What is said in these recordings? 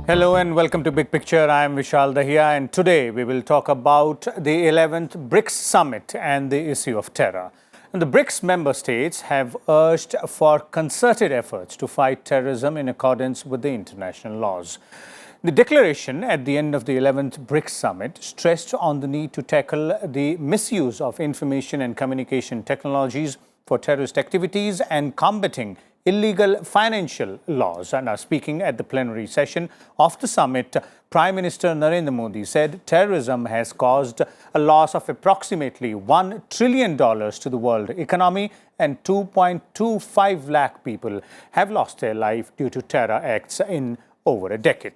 Hello and welcome to Big Picture. I am Vishal Dahiya, and today we will talk about the 11th BRICS summit and the issue of terror. And the BRICS member states have urged for concerted efforts to fight terrorism in accordance with the international laws. The declaration at the end of the 11th BRICS summit stressed on the need to tackle the misuse of information and communication technologies for terrorist activities and combating illegal financial laws. And speaking at the plenary session of the summit, Prime Minister Narendra Modi said terrorism has caused a loss of approximately $1 trillion to the world economy, and 2.25 lakh people have lost their life due to terror acts in over a decade.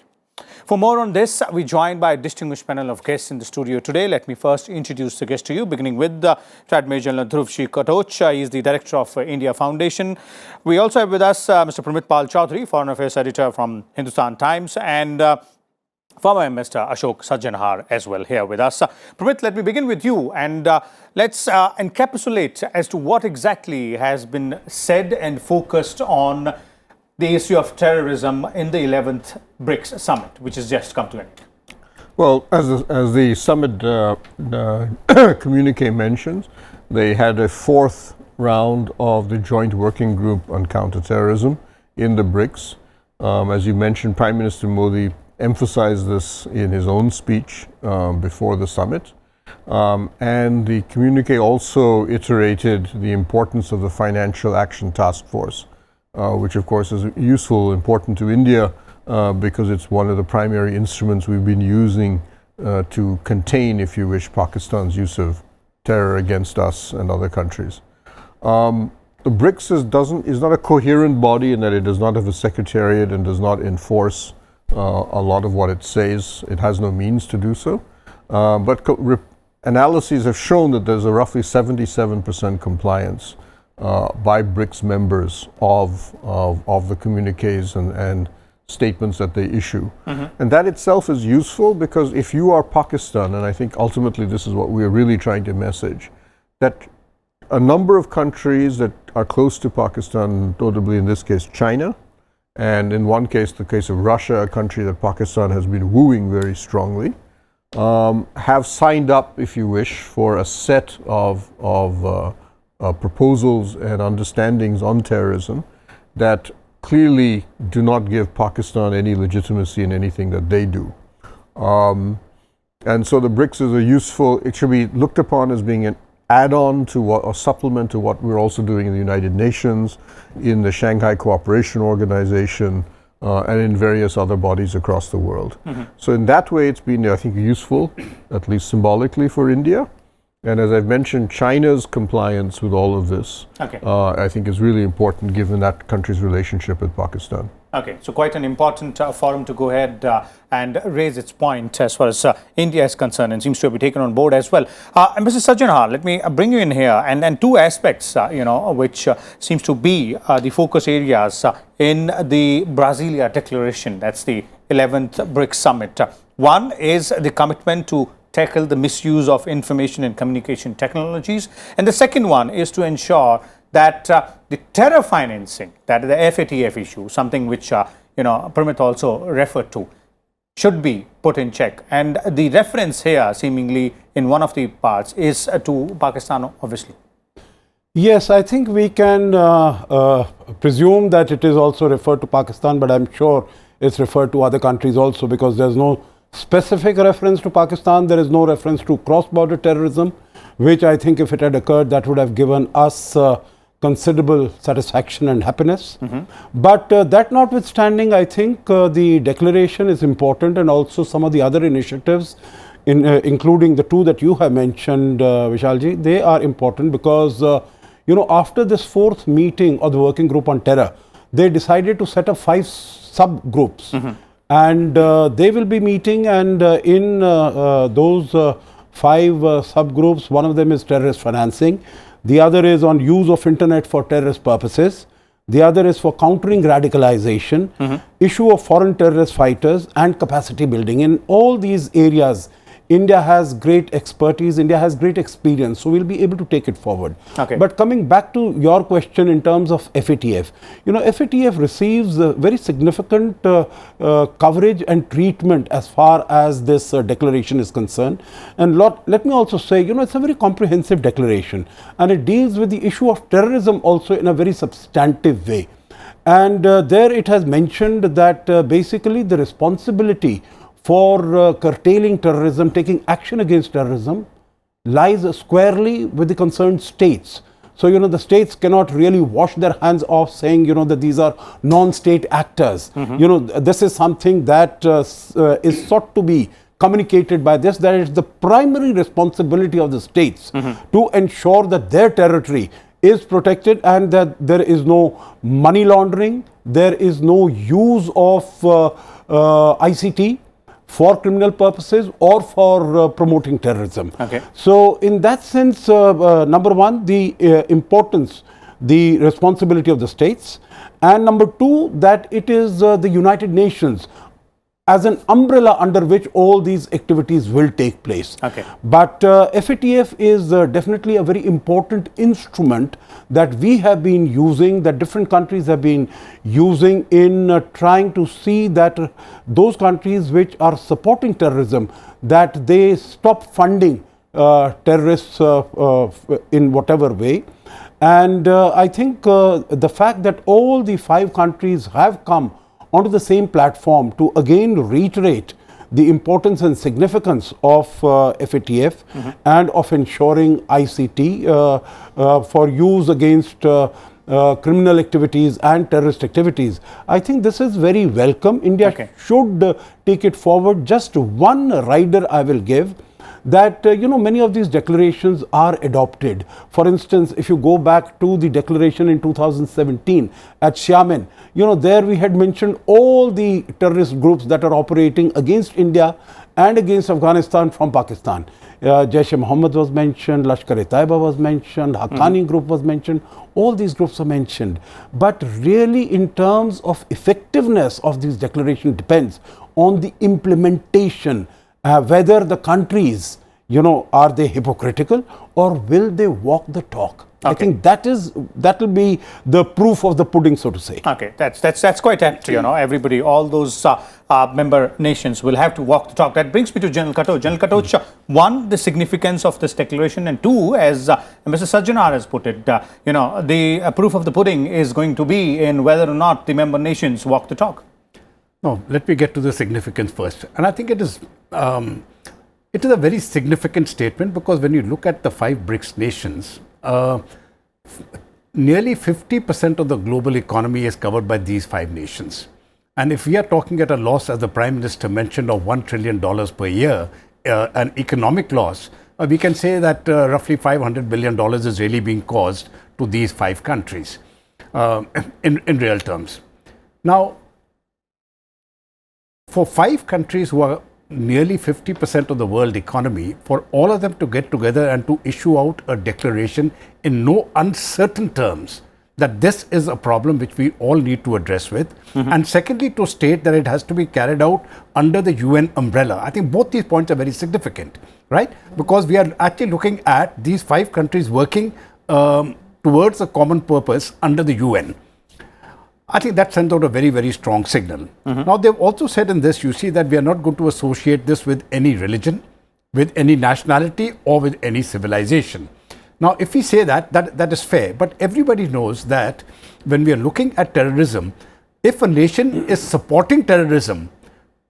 For more on this, we're joined by a distinguished panel of guests in the studio today. Let me first introduce the guests to you, beginning with Retired Major General Dhruv Katoch. He is the Director of India Foundation. We also have with us Mr. Pramit Chaudhuri, Foreign Affairs Editor from Hindustan Times, and former Mr. Ashok Sajjanhar as well here with us. Pramit, let me begin with you, and let's encapsulate as to what exactly has been said and focused on the issue of terrorism in the 11th BRICS summit, which has just come to an end. Well, as the summit communique mentions, they had a fourth round of the joint working group on counterterrorism in the BRICS. As you mentioned, Prime Minister Modi emphasized this in his own speech before the summit. And the communique also iterated the importance of the Financial Action Task Force, which of course is useful, important to India because it's one of the primary instruments we've been using to contain, if you wish, Pakistan's use of terror against us and other countries. The BRICS is not a coherent body in that it does not have a secretariat and does not enforce a lot of what it says. It has no means to do so. But analyses have shown that there's a roughly 77% compliance by BRICS members of the communiques and statements that they issue. And that itself is useful because if you are Pakistan, and I think ultimately this is what we're really trying to message, that a number of countries that are close to Pakistan, notably in this case China, and in one case, the case of Russia, a country that Pakistan has been wooing very strongly, have signed up, if you wish, for a set of proposals and understandings on terrorism that clearly do not give Pakistan any legitimacy in anything that they do. And so the BRICS is a useful, it should be looked upon as being an add-on to what, or supplement to what we're also doing in the United Nations, in the Shanghai Cooperation Organization, and in various other bodies across the world. So in that way, it's been, I think, useful, at least symbolically, for India. And as I've mentioned, China's compliance with all of this, I think is really important given that country's relationship with Pakistan. Okay, so quite an important forum to go ahead and raise its point as far as India is concerned, and seems to have been taken on board as well. And Mr. Sajjanhar, let me bring you in here, and two aspects, which seems to be the focus areas in the Brasilia Declaration, that's the 11th BRICS summit. One is the commitment to tackle the misuse of information and communication technologies. And the second one is to ensure that the terror financing, that the FATF issue, something which, Pramit also referred to, should be put in check. And the reference here, seemingly in one of the parts, is to Pakistan, obviously. Yes, I think we can presume that it is also referred to Pakistan, but I'm sure it's referred to other countries also, because there's no specific reference to Pakistan. There is no reference to cross-border terrorism, which I think if it had occurred, that would have given us considerable satisfaction and happiness. But that notwithstanding, I think the declaration is important, and also some of the other initiatives, including the two that you have mentioned, Vishalji, they are important because, after this fourth meeting of the working group on terror, they decided to set up 5 subgroups. And they will be meeting, and in those 5 subgroups, one of them is terrorist financing, the other is on use of internet for terrorist purposes, the other is for countering radicalization, issue of foreign terrorist fighters, and capacity building. In all these areas, India has great expertise, India has great experience, so we'll be able to take it forward. Okay. But coming back to your question in terms of FATF, FATF receives very significant coverage and treatment as far as this declaration is concerned. And let me also say, it's a very comprehensive declaration, and it deals with the issue of terrorism also in a very substantive way. And there it has mentioned that basically the responsibility for curtailing terrorism, taking action against terrorism, lies squarely with the concerned states. So, the states cannot really wash their hands off saying, that these are non-state actors. This is something that is sought to be communicated by this, that it's the primary responsibility of the states to ensure that their territory is protected and that there is no money laundering, there is no use of ICT for criminal purposes or for promoting terrorism. Okay. So, in that sense, number one, the importance, the responsibility of the states, and number two, that it is the United Nations as an umbrella under which all these activities will take place. Okay. But FATF is definitely a very important instrument that we have been using, that different countries have been using in trying to see that those countries which are supporting terrorism, that they stop funding terrorists in whatever way. And I think the fact that all the 5 countries have come onto the same platform to again reiterate the importance and significance of FATF and of ensuring ICT for use against criminal activities and terrorist activities. I think this is very welcome. India should take it forward. Just one rider I will give, that many of these declarations are adopted. For instance, if you go back to the declaration in 2017 at Xiamen, there we had mentioned all the terrorist groups that are operating against India and against Afghanistan from Pakistan. Jaish-e-Mohammed was mentioned, Lashkar-e-Taiba was mentioned, Haqqani group was mentioned, all these groups are mentioned. But really, in terms of effectiveness of these declarations depends on the implementation. Whether the countries, are they hypocritical or will they walk the talk? Okay. I think that will be the proof of the pudding, so to say. Okay, that's quite apt. Everybody, all those member nations will have to walk the talk. That brings me to General Katoch. General Katoch, one, the significance of this declaration, and two, as Mr. Sajjanhar has put it, the proof of the pudding is going to be in whether or not the member nations walk the talk. No, let me get to the significance first. And I think it is a very significant statement, because when you look at the 5 BRICS nations, nearly 50% of the global economy is covered by these 5 nations. And if we are talking at a loss, as the Prime Minister mentioned, of $1 trillion per year, an economic loss, we can say that roughly $500 billion is really being caused to these 5 countries in real terms. Now, for 5 countries who are nearly 50% of the world economy, for all of them to get together and to issue out a declaration in no uncertain terms that this is a problem which we all need to address with, and secondly, to state that it has to be carried out under the UN umbrella. I think both these points are very significant, right? Because we are actually looking at these 5 countries working towards a common purpose under the UN. I think that sends out a very, very strong signal. Now, they've also said in this, you see, that we are not going to associate this with any religion, with any nationality, or with any civilization. Now, if we say that is fair, but everybody knows that when we are looking at terrorism, if a nation is supporting terrorism,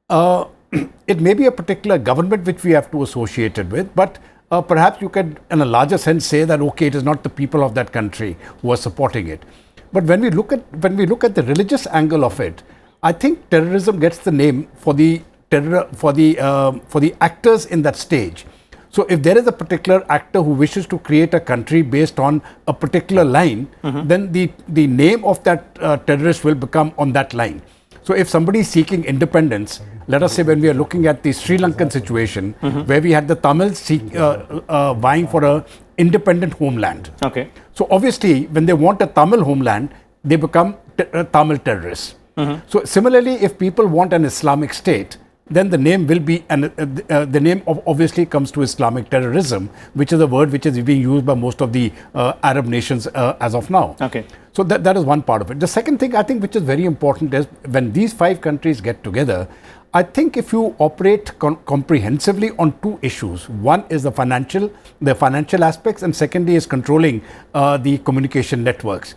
it may be a particular government which we have to associate it with, but perhaps you could, in a larger sense, say that, okay, it is not the people of that country who are supporting it. But when we look at the religious angle of it, I think terrorism gets the name for the actors in that stage. So if there is a particular actor who wishes to create a country based on a particular line, then the name of that terrorist will become on that line. So if somebody is seeking independence, let us say when we are looking at the Sri Lankan situation, where we had the Tamils vying for a independent homeland. Okay. So obviously, when they want a Tamil homeland, they become Tamil terrorists. So similarly, if people want an Islamic state, then the name will be, and the name obviously comes to Islamic terrorism, which is a word which is being used by most of the Arab nations as of now. Okay. So that is one part of it. The second thing I think which is very important is when these 5 countries get together, I think if you operate comprehensively on 2 issues, one is the financial aspects, and secondly is controlling the communication networks.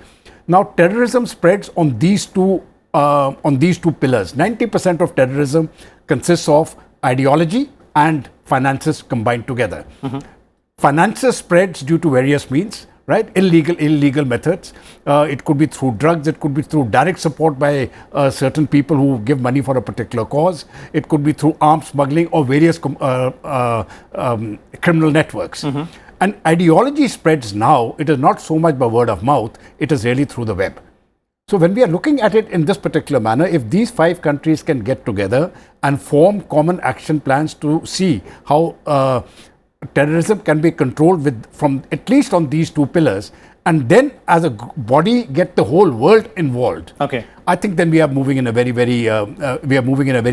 Now, terrorism spreads on these two pillars. 90% of terrorism consists of ideology and finances combined together. Finances spreads due to various means, right? Illegal methods. It could be through drugs. It could be through direct support by certain people who give money for a particular cause. It could be through arms smuggling or various criminal networks. And ideology spreads now. It is not so much by word of mouth. It is really through the web. So when we are looking at it in this particular manner, if these 5 countries can get together and form common action plans to see how terrorism can be controlled from at least on these 2 pillars, and then as a body get the whole world involved. Okay. I think then we are moving in a very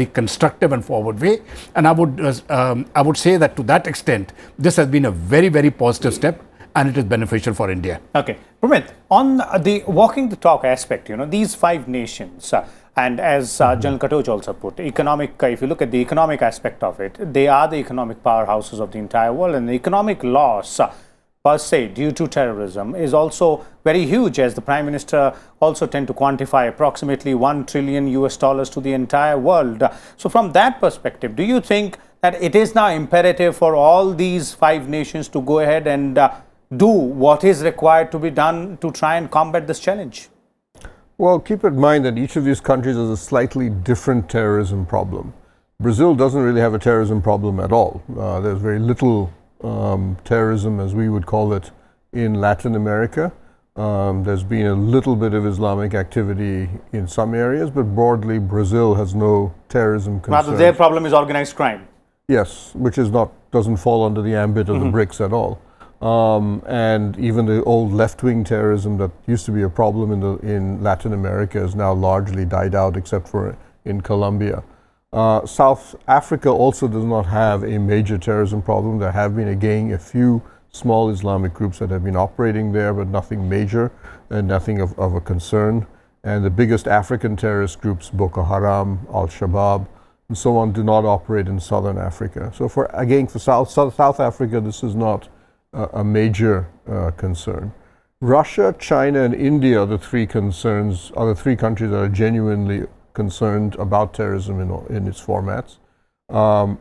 constructive and forward way. And I would say that to that extent, this has been a very, very positive step, and it is beneficial for India. Okay. Pramit, on the walking the talk aspect, these 5 nations, and as General Katoch also put, if you look at the economic aspect of it, they are the economic powerhouses of the entire world, and the economic loss per se due to terrorism is also very huge, as the Prime Minister also tend to quantify approximately $1 trillion to the entire world. So from that perspective, do you think that it is now imperative for all these 5 nations to go ahead and do what is required to be done to try and combat this challenge? Well, keep in mind that each of these countries has a slightly different terrorism problem. Brazil doesn't really have a terrorism problem at all. There's very little terrorism, as we would call it, in Latin America. There's been a little bit of Islamic activity in some areas, but broadly Brazil has no terrorism concerns. Rather, their problem is organized crime. Yes, which doesn't fall under the ambit of the BRICS at all. And even the old left-wing terrorism that used to be a problem in Latin America has now largely died out, except for in Colombia. South Africa also does not have a major terrorism problem. There have been, again, a few small Islamic groups that have been operating there, but nothing major and nothing of a concern. And the biggest African terrorist groups, Boko Haram, Al-Shabaab, and so on, do not operate in southern Africa. So for South Africa, this is not a major concern. Russia, China, and India are the 3 countries that are genuinely concerned about terrorism in its formats.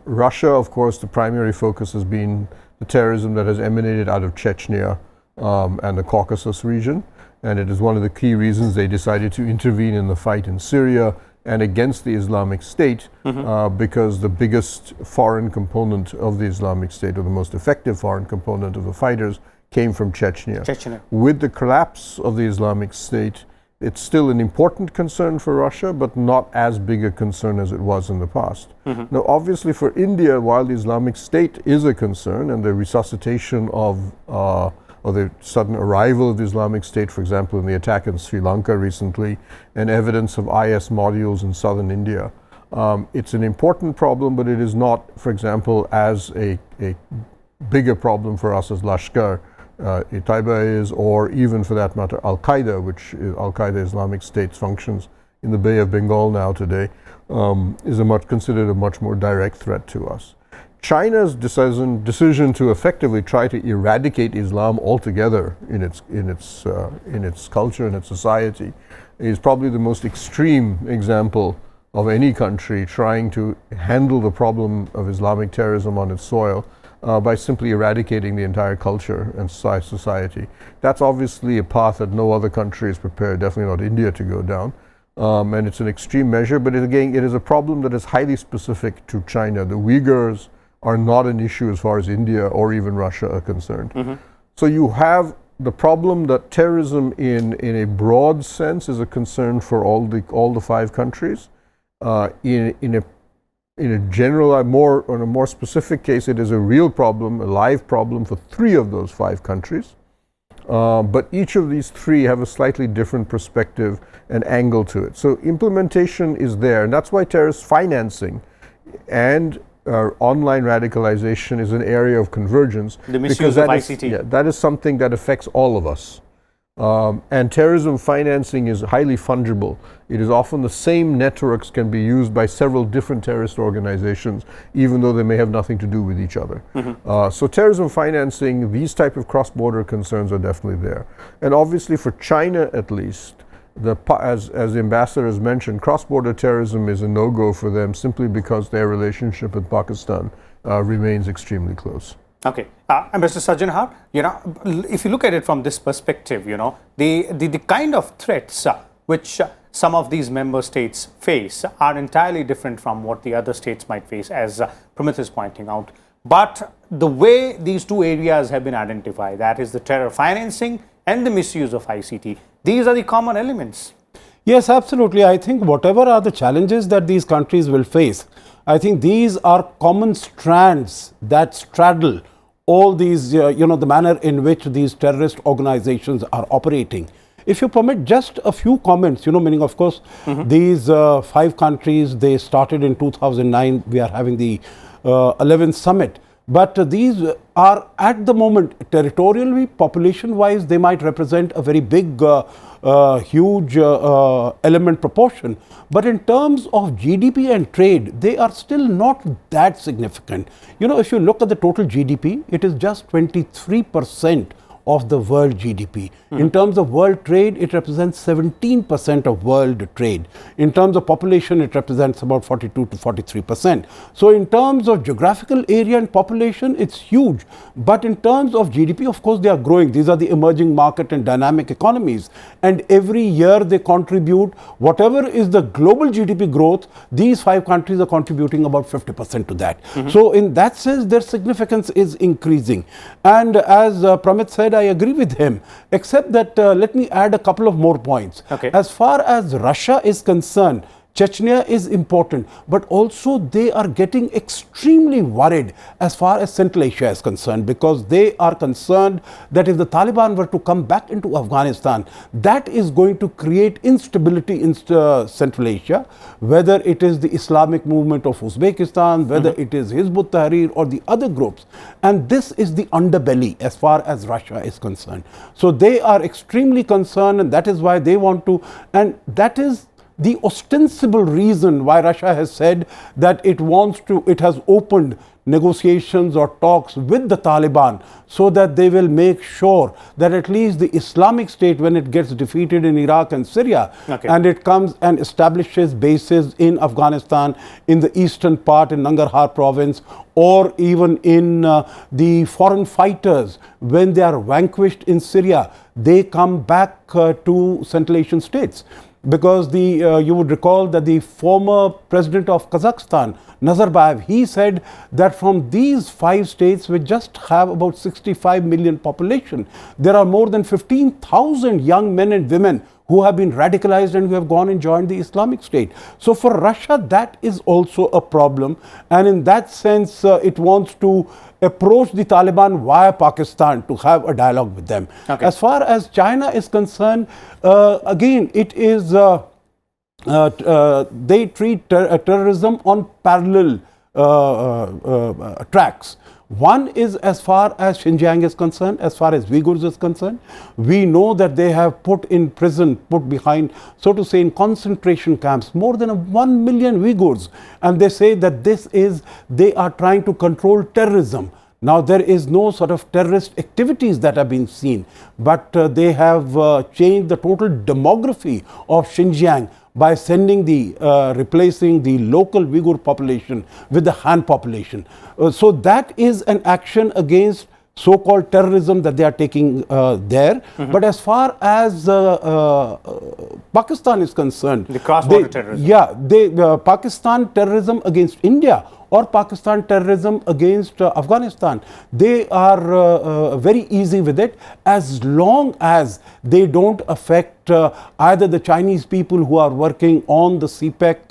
Russia, of course, the primary focus has been the terrorism that has emanated out of Chechnya and the Caucasus region, and it is one of the key reasons they decided to intervene in the fight in Syria and against the Islamic State, because the biggest foreign component of the Islamic State, or the most effective foreign component of the fighters, came from Chechnya. With the collapse of the Islamic State, it's still an important concern for Russia, but not as big a concern as it was in the past. Now, obviously for India, while the Islamic State is a concern, and the resuscitation of or the sudden arrival of the Islamic State, for example, in the attack in Sri Lanka recently, and evidence of IS modules in southern India. It's an important problem, but it is not, for example, as a bigger problem for us as Lashkar Taiba is, or even for that matter Al-Qaeda, which is Al-Qaeda Islamic State functions in the Bay of Bengal now today, is considered a much more direct threat to us. China's decision to effectively try to eradicate Islam altogether in its culture and its society is probably the most extreme example of any country trying to handle the problem of Islamic terrorism on its soil by simply eradicating the entire culture and society. That's obviously a path that no other country is prepared, definitely not India, to go down. And it's an extreme measure, but it is a problem that is highly specific to China. The Uyghurs are not an issue as far as India or even Russia are concerned. So you have the problem that terrorism in a broad sense is a concern for all the 5 countries. In a general, on a more specific case, it is a real problem, a live problem for 3 of those 5 countries. But each of these 3 have a slightly different perspective and angle to it. So implementation is there, and that's why terrorist financing and online radicalization is an area of convergence. The misuse of ICT. That is something that affects all of us. And terrorism financing is highly fungible. It is often the same networks can be used by several different terrorist organizations, even though they may have nothing to do with each other. So terrorism financing, these type of cross-border concerns are definitely there. And obviously for China at least, as the ambassador has mentioned, cross-border terrorism is a no-go for them simply because their relationship with Pakistan remains extremely close. Okay, Mr. Sajjanhar, if you look at it from this perspective, the kind of threats which some of these member states face are entirely different from what the other states might face, as Pramit is pointing out. But the way these two areas have been identified, that is the terror financing and the misuse of ICT, these are the common elements. Yes, absolutely. I think whatever are the challenges that these countries will face, I think these are common strands that straddle all these, the manner in which these terrorist organizations are operating. If you permit just a few comments, meaning of course, these 5 countries, they started in 2009, we are having the 11th summit. But these are at the moment, territorially, population-wise, they might represent a very big, huge element proportion. But in terms of GDP and trade, they are still not that significant. If you look at the total GDP, it is just 23% of the world GDP. In terms of world trade, it represents 17% of world trade. In terms of population, it represents about 42 to 43%. So in terms of geographical area and population, it's huge. But in terms of GDP, of course, they are growing. These are the emerging market and dynamic economies. And every year they contribute, whatever is the global GDP growth, these 5 countries are contributing about 50% to that. So in that sense, their significance is increasing. And as Pramit said, I agree with him, except that let me add a couple of more points. Okay. As far as Russia is concerned, Chechnya is important, but also they are getting extremely worried as far as Central Asia is concerned, because they are concerned that if the Taliban were to come back into Afghanistan, that is going to create instability in Central Asia, whether it is the Islamic movement of Uzbekistan, whether it is Hizb ut-Tahrir or the other groups. And this is the underbelly as far as Russia is concerned. So they are extremely concerned, and that is why they want to, and that is the ostensible reason why Russia has said that it has opened negotiations or talks with the Taliban, so that they will make sure that at least the Islamic State, when it gets defeated in Iraq and Syria, and it comes and establishes bases in Afghanistan, in the eastern part, in Nangarhar province, or even in the foreign fighters, when they are vanquished in Syria, they come back to Central Asian states. Because you would recall that the former president of Kazakhstan, Nazarbayev, he said that from these 5 states, which just have about 65 million population, there are more than 15,000 young men and women who have been radicalized and who have gone and joined the Islamic State. So for Russia, that is also a problem. And in that sense, it wants to approach the Taliban via Pakistan to have a dialogue with them. Okay. As far as China is concerned, again, it is, they treat terrorism on parallel tracks. One is as far as Xinjiang is concerned, as far as Uyghurs is concerned. We know that they have put in prison, put behind, so to say, in concentration camps, more than 1 million Uyghurs. And they say that they are trying to control terrorism. Now, there is no sort of terrorist activities that have been seen, but they have changed the total demography of Xinjiang by replacing the local Uyghur population with the Han population. So that is an action against so-called terrorism that they are taking there. But as far as Pakistan is concerned, the cross-border terrorism. Yeah, Pakistan terrorism against India or Pakistan terrorism against Afghanistan, they are very easy with it, as long as they don't affect either the Chinese people who are working on the CPEC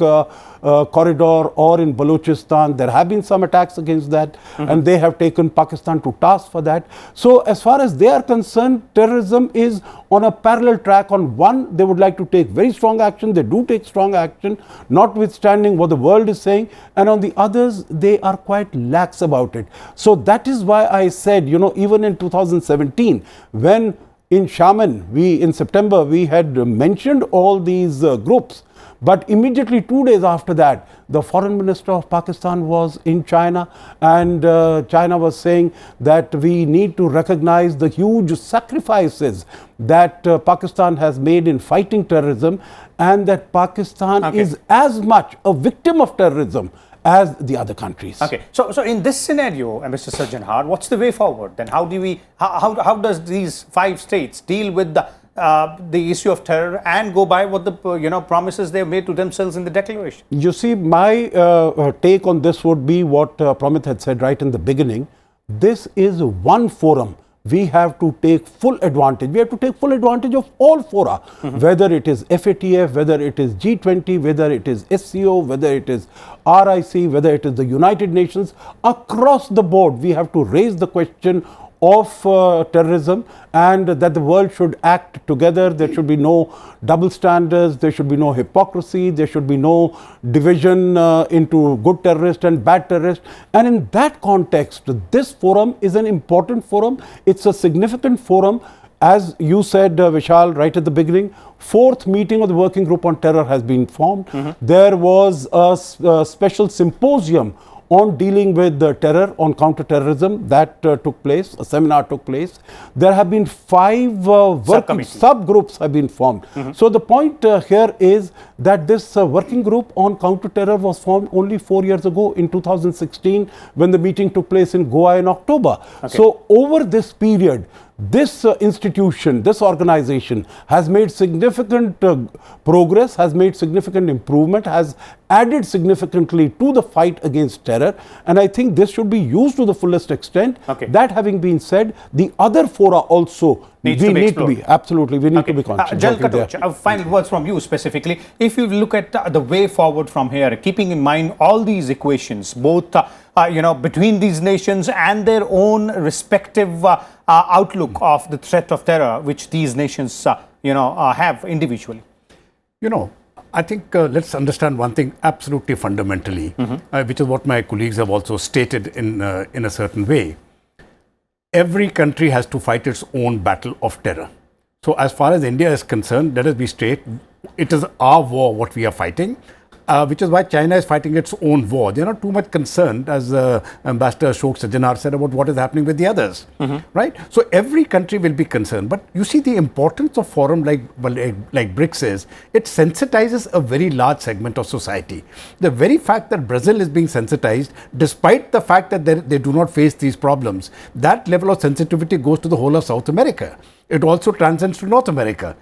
corridor or in Balochistan. There have been some attacks against that, and they have taken Pakistan to task for that. So as far as they are concerned, terrorism is on a parallel track. On one, they would like to take very strong action. They do take strong action, notwithstanding what the world is saying. And on the others, they are quite lax about it. So that is why I said, you know, even in 2017, when in Shaman, in September, we had mentioned all these groups. But immediately 2 days after that, the foreign minister of Pakistan was in China, and China was saying that we need to recognize the huge sacrifices that Pakistan has made in fighting terrorism, and that Pakistan is as much a victim of terrorism as the other countries. Okay, so in this scenario, Mr. Sajjanhar, what's the way forward? Then how does these 5 states deal with the issue of terror and go by what the promises they have made to themselves in the declaration? You see, my take on this would be what Pramit had said right in the beginning. This is one forum. We have to take full advantage. We have to take full advantage of all fora, whether it is FATF, whether it is G20, whether it is SCO, whether it is RIC, whether it is the United Nations. Across the board, we have to raise the question of terrorism, and that the world should act together. There should be no double standards, there should be no hypocrisy, there should be no division into good terrorists and bad terrorists. And in that context, this forum is an important forum. It's a significant forum. As you said, Vishal, right at the beginning, 4th meeting of the Working Group on Terror has been formed. There was a special symposium on dealing with terror, on counter-terrorism, that took place, a seminar took place. There have been 5 working subgroups have been formed. So the point here is that this working group on counter-terror was formed only 4 years ago in 2016 when the meeting took place in Goa in October. So over this period, this institution, this organization has made significant progress, has made significant improvement, has added significantly to the fight against terror, and I think this should be used to the fullest extent. That having been said, the other fora also we need to be absolutely, we need to be conscious. Katoch, final words from you specifically. If you look at the way forward from here, keeping in mind all these equations, both between these nations and their own respective outlook of the threat of terror, which these nations have individually. I think let's understand one thing absolutely fundamentally, which is what my colleagues have also stated in a certain way. Every country has to fight its own battle of terror. So as far as India is concerned, let us be straight, it is our war what we are fighting, which is why China is fighting its own war. They're not too much concerned, as Ambassador Ashok Sajjanhar said, about what is happening with the others, right? So every country will be concerned. But you see, the importance of forum like BRICS is, it sensitizes a very large segment of society. The very fact that Brazil is being sensitized, despite the fact that they do not face these problems, that level of sensitivity goes to the whole of South America. It also transcends to North America.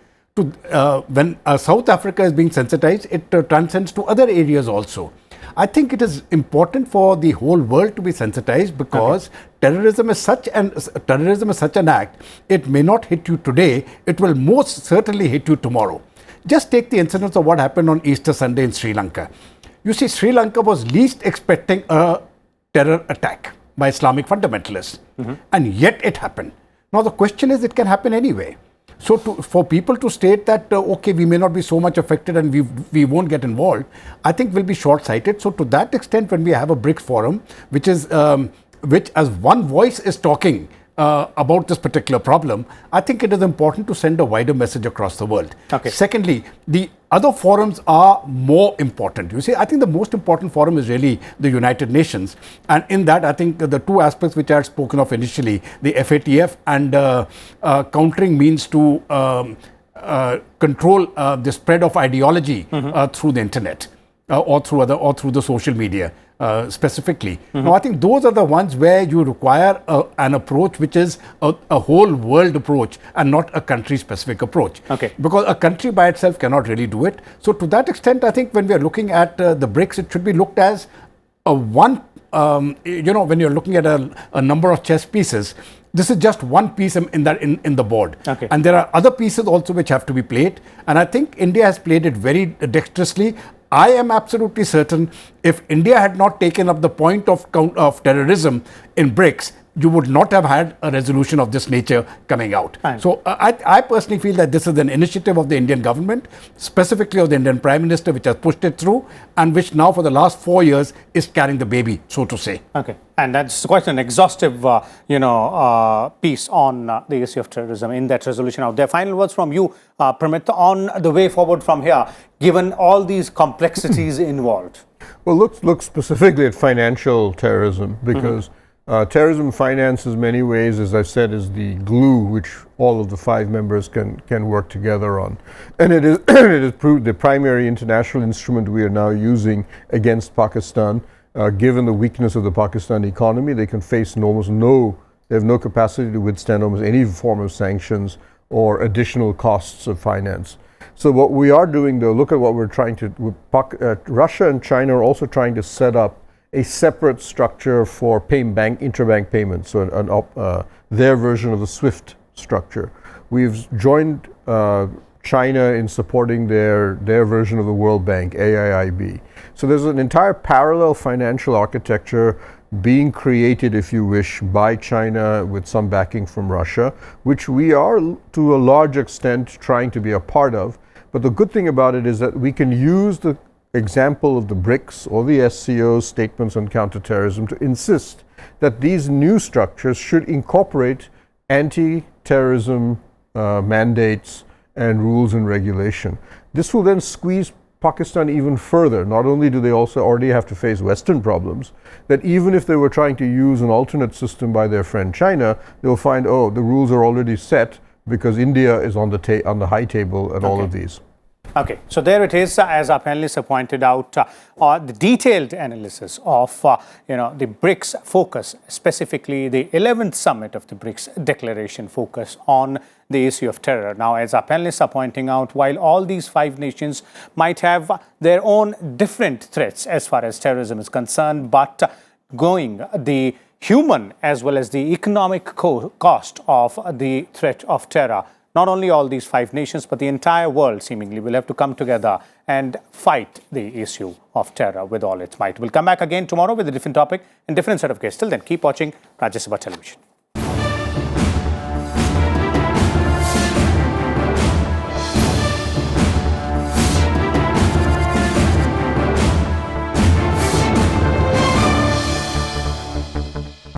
When South Africa is being sensitized, it transcends to other areas also. I think it is important for the whole world to be sensitized, because terrorism is such an act. It may not hit you today, it will most certainly hit you tomorrow. Just take the incidents of what happened on Easter Sunday in Sri Lanka. You see, Sri Lanka was least expecting a terror attack by Islamic fundamentalists, and yet it happened. Now the question is, it can happen anyway. So for people to state that, okay, we may not be so much affected and we won't get involved, I think will be short-sighted. So to that extent, when we have a BRICS forum, which as one voice is talking about this particular problem, I think it is important to send a wider message across the world. Secondly, the other forums are more important. You see, I think the most important forum is really the United Nations. And in that, I think the 2 aspects which I had spoken of initially, the FATF and countering means to control the spread of ideology through the internet or through the social media. Specifically. Now, I think those are the ones where you require an approach which is a whole world approach and not a country-specific approach. Because a country by itself cannot really do it. So, to that extent, I think when we are looking at the BRICS, it should be looked as when you're looking at a number of chess pieces, this is just one piece in the board. Okay. And there are other pieces also which have to be played. And I think India has played it very dexterously. I am absolutely certain if India had not taken up the point of terrorism in BRICS, you would not have had a resolution of this nature coming out. Fine. So I personally feel that this is an initiative of the Indian government, specifically of the Indian Prime Minister, which has pushed it through and which now for the last 4 years is carrying the baby, so to say. Okay. And that's quite an exhaustive, piece on the issue of terrorism in that resolution out there. Final words from you, Pramit, on the way forward from here, given all these complexities involved. Well, look specifically at financial terrorism, because terrorism finances many ways, as I've said, is the glue which all of the 5 members can work together on. And it is, it is proved the primary international instrument we are now using against Pakistan. Given the weakness of the Pakistan economy, they can face they have no capacity to withstand almost any form of sanctions or additional costs of finance. So what we are doing, though, look at what we're trying to, Russia and China are also trying to set up a separate structure for interbank payments, so their version of the SWIFT structure. We've joined China in supporting their version of the World Bank, AIIB. So there's an entire parallel financial architecture being created, if you wish, by China with some backing from Russia, which we are to a large extent trying to be a part of. But the good thing about it is that we can use the example of the BRICS or the SCO's statements on counterterrorism to insist that these new structures should incorporate anti-terrorism mandates and rules and regulation. This will then squeeze Pakistan even further. Not only do they also already have to face Western problems, that even if they were trying to use an alternate system by their friend China, they'll find, oh, the rules are already set because India is on the high table at all of these. Okay, so there it is, as our panelists have pointed out, the detailed analysis of, the BRICS focus, specifically the 11th summit of the BRICS declaration focus on the issue of terror. Now, as our panelists are pointing out, while all these 5 nations might have their own different threats as far as terrorism is concerned, but going the human as well as the economic cost of the threat of terror, not only all these 5 nations, but the entire world seemingly will have to come together and fight the issue of terror with all its might. We'll come back again tomorrow with a different topic and different set of guests. Till then, keep watching Rajya Sabha Television.